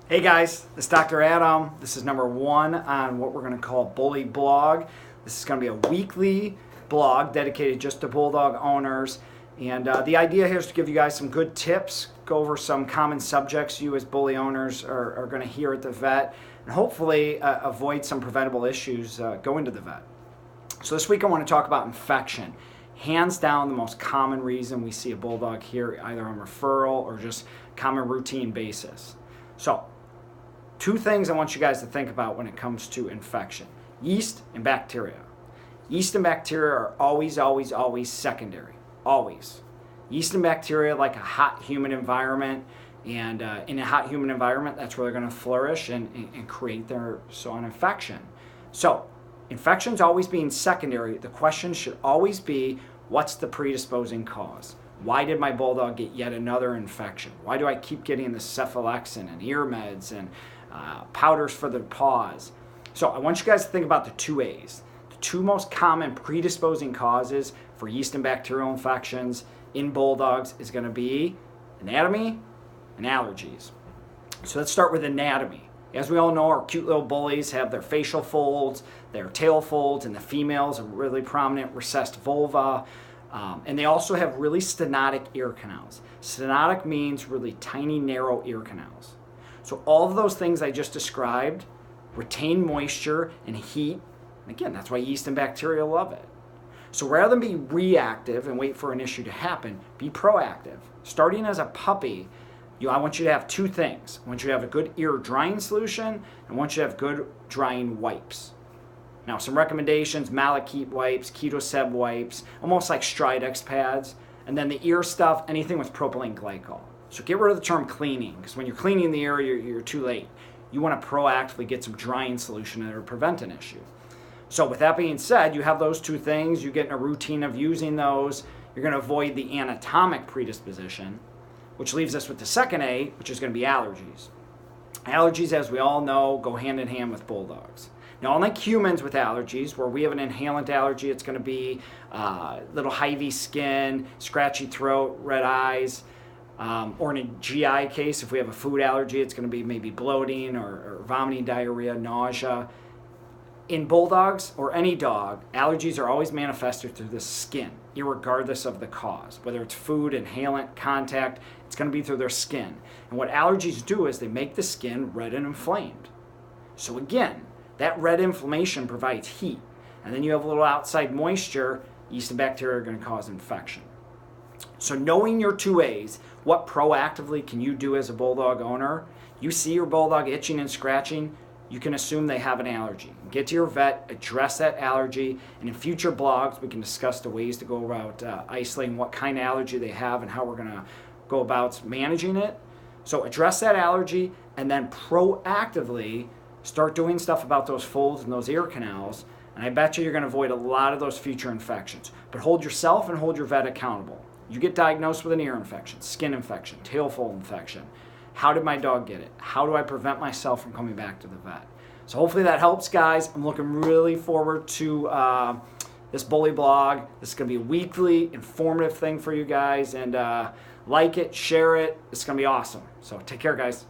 Hey guys, this is Dr. Adam. This is number 1 on what we're going to call Bully Blog. This is going to be a weekly blog dedicated just to Bulldog owners. And the idea here is to give you guys some good tips, go over some common subjects you as bully owners are going to hear at the vet, and hopefully avoid some preventable issues going to the vet. So this week I want to talk about infection. Hands down the most common reason we see a Bulldog here, either on referral or just common routine basis. So, 2 things I want you guys to think about when it comes to infection: yeast and bacteria. Yeast and bacteria are always secondary. Always. Yeast and bacteria like a hot, humid environment, and in a hot, humid environment, that's where they're going to flourish and create their infection. So, infection's always being secondary. The question should always be, what's the predisposing cause? Why did my Bulldog get yet another infection? Why do I keep getting the cephalexin and ear meds and powders for the paws? So I want you guys to think about the 2 A's. The 2 most common predisposing causes for yeast and bacterial infections in Bulldogs is going to be anatomy and allergies. So let's start with anatomy. As we all know, our cute little bullies have their facial folds, their tail folds, and the females a really prominent recessed vulva. And they also have really stenotic ear canals. Stenotic means really tiny, narrow ear canals. So all of those things I just described retain moisture and heat. And again, that's why yeast and bacteria love it. So rather than be reactive and wait for an issue to happen, be proactive. Starting as a puppy, I want you to have 2 things. I want you to have a good ear drying solution, and I want you to have good drying wipes. Now, some recommendations: Malachite wipes, Ketoseb wipes, almost like Stridex pads. And then the ear stuff, anything with propylene glycol. So get rid of the term cleaning, because when you're cleaning the ear, you're too late. You want to proactively get some drying solution that'll prevent an issue. So with that being said, you have those 2 things. You get in a routine of using those. You're going to avoid the anatomic predisposition, which leaves us with the second A, which is going to be allergies. Allergies, as we all know, go hand in hand with Bulldogs. Now, unlike humans with allergies, where we have an inhalant allergy, it's going to be little hivey skin, scratchy throat, red eyes, or in a GI case, if we have a food allergy, it's going to be maybe bloating or vomiting, diarrhea, nausea. In Bulldogs, or any dog, allergies are always manifested through the skin, irregardless of the cause. Whether it's food, inhalant, contact, it's going to be through their skin. And what allergies do is they make the skin red and inflamed. So again, that red inflammation provides heat. And then you have a little outside moisture, yeast and bacteria are going to cause infection. So knowing your 2 A's, what proactively can you do as a Bulldog owner? You see your Bulldog itching and scratching, you can assume they have an allergy. Get to your vet, address that allergy, and in future blogs we can discuss the ways to go about isolating what kind of allergy they have and how we're going to go about managing it. So address that allergy and then proactively start doing stuff about those folds and those ear canals, and I bet you're going to avoid a lot of those future infections. But hold yourself and hold your vet accountable. You get diagnosed with an ear infection, skin infection, tail fold infection. How did my dog get it? How do I prevent myself from coming back to the vet? So hopefully that helps, guys. I'm looking really forward to this bully blog. This is going to be a weekly, informative thing for you guys. And like it, share it. It's going to be awesome. So take care, guys.